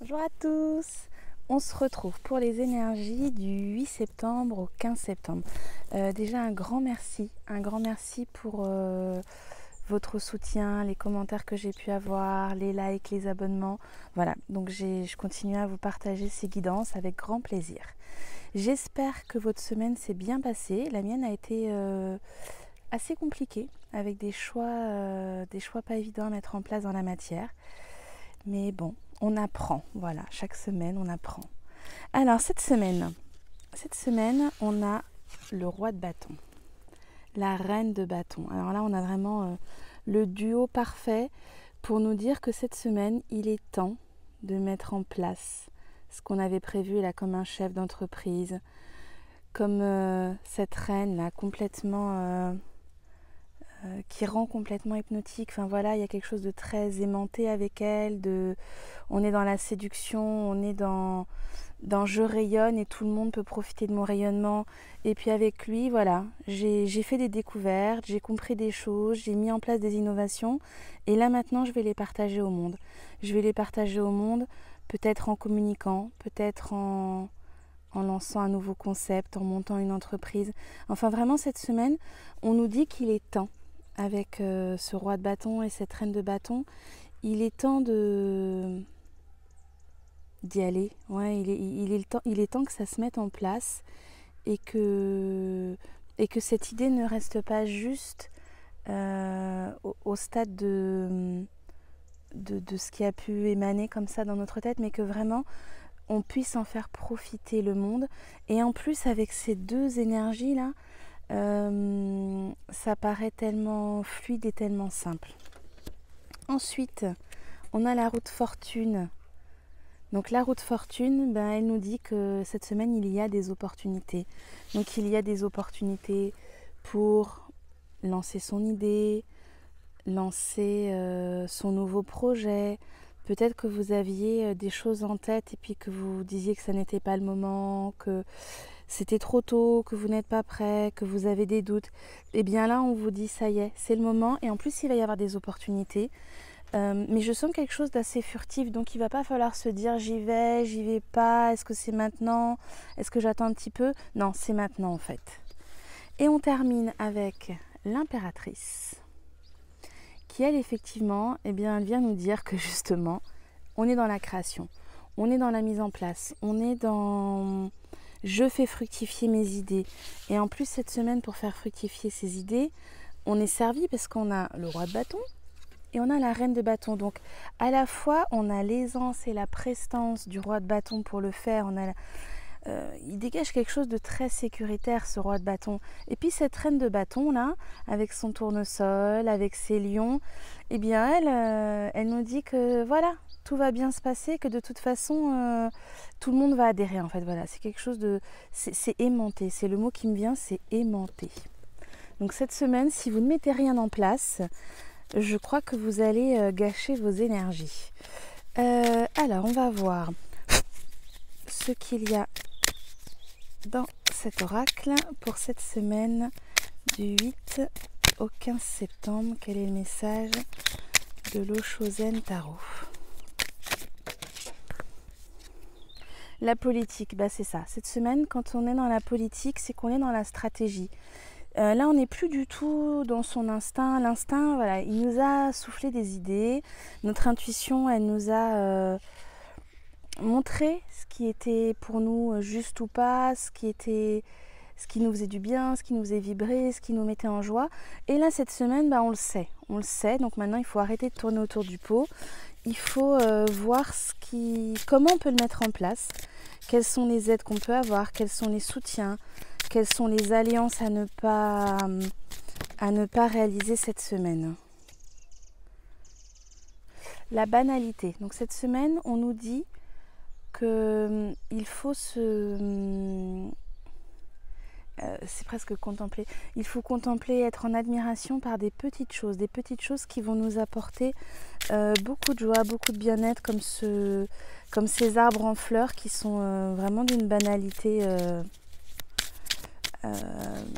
Bonjour à tous. On se retrouve pour les énergies du 8 septembre au 15 septembre. Déjà un grand merci pour votre soutien, les commentaires que j'ai pu avoir, les likes, les abonnements. Voilà, donc je continue à vous partager ces guidances avec grand plaisir. J'espère que votre semaine s'est bien passée. La mienne a été assez compliquée avec des choix pas évidents à mettre en place dans la matière. Mais bon, on apprend, voilà, chaque semaine on apprend. Alors cette semaine, on a le roi de bâton, la reine de bâton. Alors là, on a vraiment le duo parfait pour nous dire que cette semaine, il est temps de mettre en place ce qu'on avait prévu là comme un chef d'entreprise, comme cette reine là complètement qui rend complètement hypnotique. Enfin voilà, il y a quelque chose de très aimanté avec elle. On est dans la séduction, on est dans je rayonne et tout le monde peut profiter de mon rayonnement. Et puis avec lui, voilà, j'ai fait des découvertes, j'ai compris des choses, j'ai mis en place des innovations. Et là maintenant, je vais les partager au monde. Je vais les partager au monde, peut-être en communiquant, peut-être en lançant un nouveau concept, en montant une entreprise. Enfin vraiment, cette semaine, on nous dit qu'il est temps. Avec ce roi de bâton et cette reine de bâton, il est temps d'y aller. Ouais, il est temps que ça se mette en place et que cette idée ne reste pas juste au stade de ce qui a pu émaner comme ça dans notre tête, mais que vraiment on puisse en faire profiter le monde. Et en plus, avec ces deux énergies-là, ça paraît tellement fluide et tellement simple. Ensuite, on a la route fortune. Donc la route fortune, elle nous dit que cette semaine, il y a des opportunités. Donc il y a des opportunités pour lancer son idée, lancer son nouveau projet. Peut-être que vous aviez des choses en tête et puis que vous disiez que ça n'était pas le moment, que c'était trop tôt, que vous n'êtes pas prêt, que vous avez des doutes. Et bien là, on vous dit ça y est, c'est le moment. Et en plus, il va y avoir des opportunités. Mais je sens quelque chose d'assez furtif, donc il va pas falloir se dire j'y vais pas, est-ce que c'est maintenant, est-ce que j'attends un petit peu? Non, c'est maintenant en fait. Et on termine avec l'impératrice, qui elle effectivement, elle vient nous dire que justement, on est dans la création, on est dans la mise en place, on est dans je fais fructifier mes idées. Et en plus cette semaine, pour faire fructifier ces idées, on est servi parce qu'on a le roi de bâton et on a la reine de bâton. Donc à la fois on a l'aisance et la prestance du roi de bâton pour le faire, il dégage quelque chose de très sécuritaire, ce roi de bâton. Et puis cette reine de bâton là, avec son tournesol, avec ses lions, eh bien elle nous dit que voilà, tout va bien se passer, que de toute façon tout le monde va adhérer en fait. Voilà, c'est quelque chose de, c'est aimanté, c'est le mot qui me vient, c'est aimanté. Donc cette semaine, si vous ne mettez rien en place, je crois que vous allez gâcher vos énergies. Alors on va voir ce qu'il y a dans cet oracle pour cette semaine du 8 au 15 septembre. Quel est le message de l'Oshozen Tarot? La politique, c'est ça. Cette semaine, quand on est dans la politique, c'est qu'on est dans la stratégie. Là, on n'est plus du tout dans son instinct. L'instinct, voilà, il nous a soufflé des idées. Notre intuition, elle nous a montré ce qui était pour nous juste ou pas, ce qui nous faisait du bien, ce qui nous faisait vibrer, ce qui nous mettait en joie. Et là, cette semaine, on le sait. Donc maintenant, il faut arrêter de tourner autour du pot. Il faut voir comment on peut le mettre en place, quelles sont les aides qu'on peut avoir, quels sont les soutiens, quelles sont les alliances à ne pas réaliser cette semaine. La banalité. Donc cette semaine, on nous dit qu'il faut c'est presque contempler. Il faut contempler, être en admiration par des petites choses qui vont nous apporter beaucoup de joie, beaucoup de bien-être, comme ces arbres en fleurs qui sont vraiment d'une banalité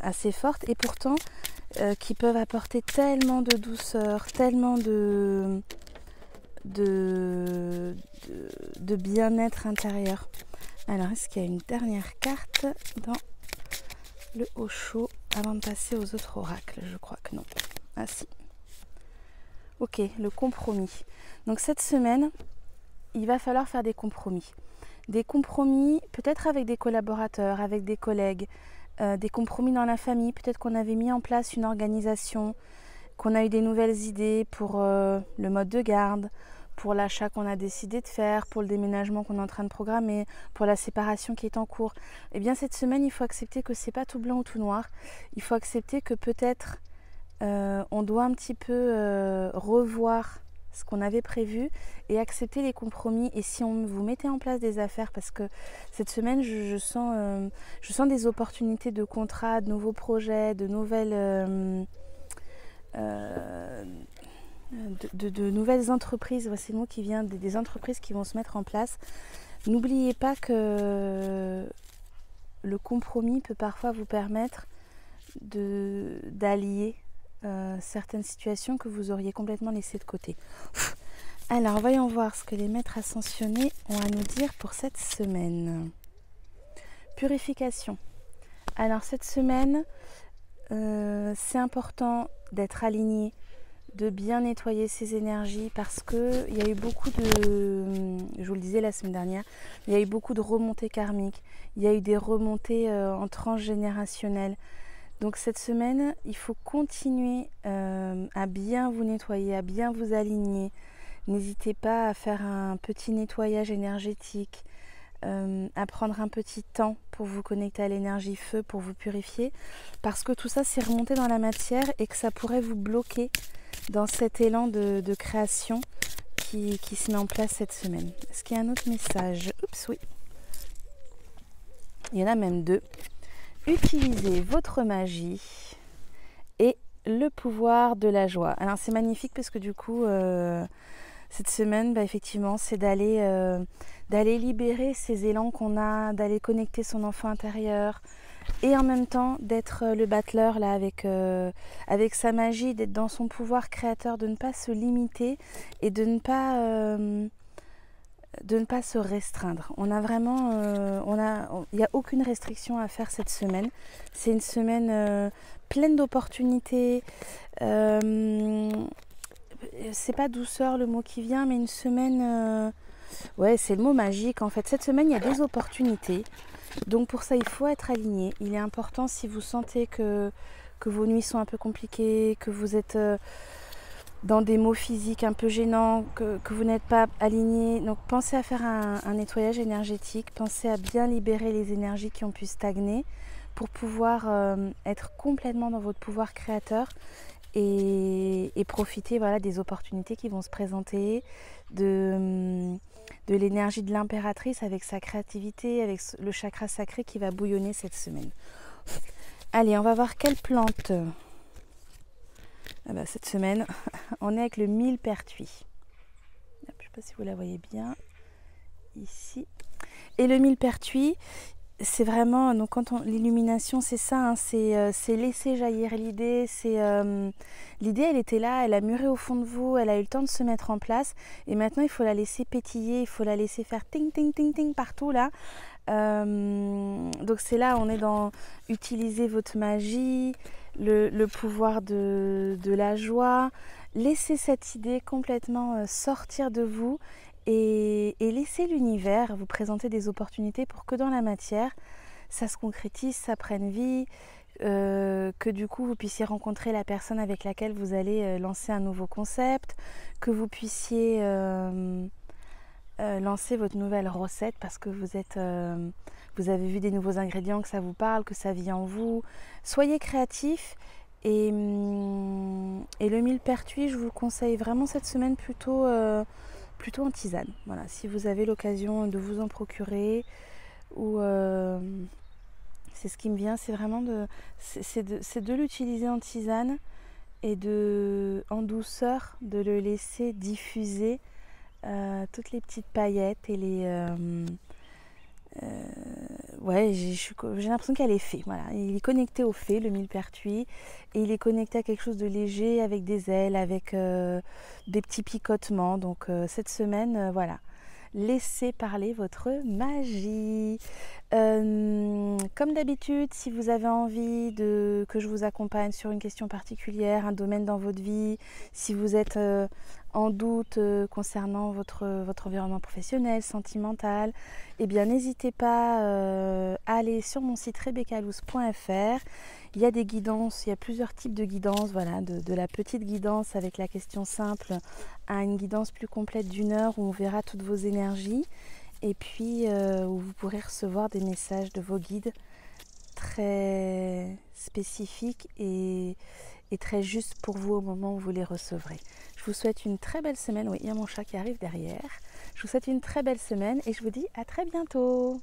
assez forte et pourtant qui peuvent apporter tellement de douceur, tellement de de bien-être intérieur. Alors, est-ce qu'il y a une dernière carte dans le Osho avant de passer aux autres oracles? Je crois que non. Ah si. Ok, le compromis. Donc cette semaine, il va falloir faire des compromis. Des compromis peut-être avec des collaborateurs, avec des collègues, des compromis dans la famille. Peut-être qu'on avait mis en place une organisation, qu'on a eu des nouvelles idées pour le mode de garde, pour l'achat qu'on a décidé de faire, pour le déménagement qu'on est en train de programmer, pour la séparation qui est en cours. Eh bien cette semaine, il faut accepter que c'est pas tout blanc ou tout noir. Il faut accepter que peut-être on doit un petit peu revoir ce qu'on avait prévu et accepter les compromis. Et si on vous mettait en place des affaires, parce que cette semaine je sens des opportunités de contrats, de nouveaux projets, de nouvelles de nouvelles entreprises, c'est le mot qui vient, des entreprises qui vont se mettre en place. N'oubliez pas que le compromis peut parfois vous permettre d'allier certaines situations que vous auriez complètement laissées de côté. Alors, voyons voir ce que les maîtres ascensionnés ont à nous dire pour cette semaine. Purification. Alors, cette semaine, c'est important d'être aligné, de bien nettoyer ses énergies parce qu'il y a eu beaucoup je vous le disais la semaine dernière, il y a eu beaucoup de remontées karmiques, il y a eu des remontées en transgénérationnelles. Donc cette semaine, il faut continuer à bien vous nettoyer, à bien vous aligner. N'hésitez pas à faire un petit nettoyage énergétique, à prendre un petit temps pour vous connecter à l'énergie feu, pour vous purifier, parce que tout ça c'est remonté dans la matière et que ça pourrait vous bloquer dans cet élan de création qui se met en place cette semaine. Est-ce qu'il y a un autre message? Oups, oui. Il y en a même deux. Utilisez votre magie et le pouvoir de la joie. Alors c'est magnifique parce que du coup, cette semaine, effectivement, c'est d'aller libérer ces élans qu'on a, d'aller connecter son enfant intérieur, et en même temps d'être le battleur là avec sa magie, d'être dans son pouvoir créateur, de ne pas se limiter et de ne pas se restreindre. On a vraiment, il n'y a aucune restriction à faire cette semaine. C'est une semaine pleine d'opportunités. C'est pas douceur le mot qui vient, mais une semaine, ouais, c'est le mot magique en fait. Cette semaine, il y a des opportunités. Donc pour ça, il faut être aligné. Il est important, si vous sentez que vos nuits sont un peu compliquées, que vous êtes dans des maux physiques un peu gênants, que vous n'êtes pas aligné. Donc pensez à faire un nettoyage énergétique, pensez à bien libérer les énergies qui ont pu stagner pour pouvoir être complètement dans votre pouvoir créateur et profiter des opportunités qui vont se présenter, de l'énergie de l'impératrice avec sa créativité, avec le chakra sacré qui va bouillonner cette semaine. Allez, on va voir quelle plante. Cette semaine, on est avec le millepertuis. Je ne sais pas si vous la voyez bien ici. Et le millepertuis, c'est vraiment, donc l'illumination, c'est ça, hein, c'est laisser jaillir l'idée. L'idée, elle était là, elle a mûri au fond de vous, elle a eu le temps de se mettre en place. Et maintenant, il faut la laisser pétiller, il faut la laisser faire ting, ting, ting, ting partout là. Donc c'est là, on est dans utiliser votre magie, le pouvoir de la joie. Laissez cette idée complètement sortir de vous et laissez l'univers vous présenter des opportunités pour que dans la matière, ça se concrétise, ça prenne vie, que du coup vous puissiez rencontrer la personne avec laquelle vous allez lancer un nouveau concept, que vous puissiez lancer votre nouvelle recette parce que vous avez vu des nouveaux ingrédients, que ça vous parle, que ça vit en vous. Soyez créatifs et le millepertuis, je vous le conseille vraiment cette semaine plutôt en tisane. Voilà, si vous avez l'occasion de vous en procurer ou c'est ce qui me vient, c'est vraiment de l'utiliser en tisane et en douceur de le laisser diffuser toutes les petites paillettes et ouais, j'ai l'impression qu'elle est fée. Voilà. Il est connecté aux fées, le millepertuis, et il est connecté à quelque chose de léger, avec des ailes, avec des petits picotements. Donc cette semaine, voilà. Laissez parler votre magie. Comme d'habitude, si vous avez envie que je vous accompagne sur une question particulière, un domaine dans votre vie, si vous êtes en doute concernant votre environnement professionnel, sentimental, eh bien n'hésitez pas à aller sur mon site rebeccalouz.fr. Il y a des guidances, il y a plusieurs types de guidances, voilà, de la petite guidance avec la question simple à une guidance plus complète d'1 heure où on verra toutes vos énergies et puis où vous pourrez recevoir des messages de vos guides très spécifiques et très justes pour vous au moment où vous les recevrez. Je vous souhaite une très belle semaine. Oui, il y a mon chat qui arrive derrière. Je vous souhaite une très belle semaine et je vous dis à très bientôt.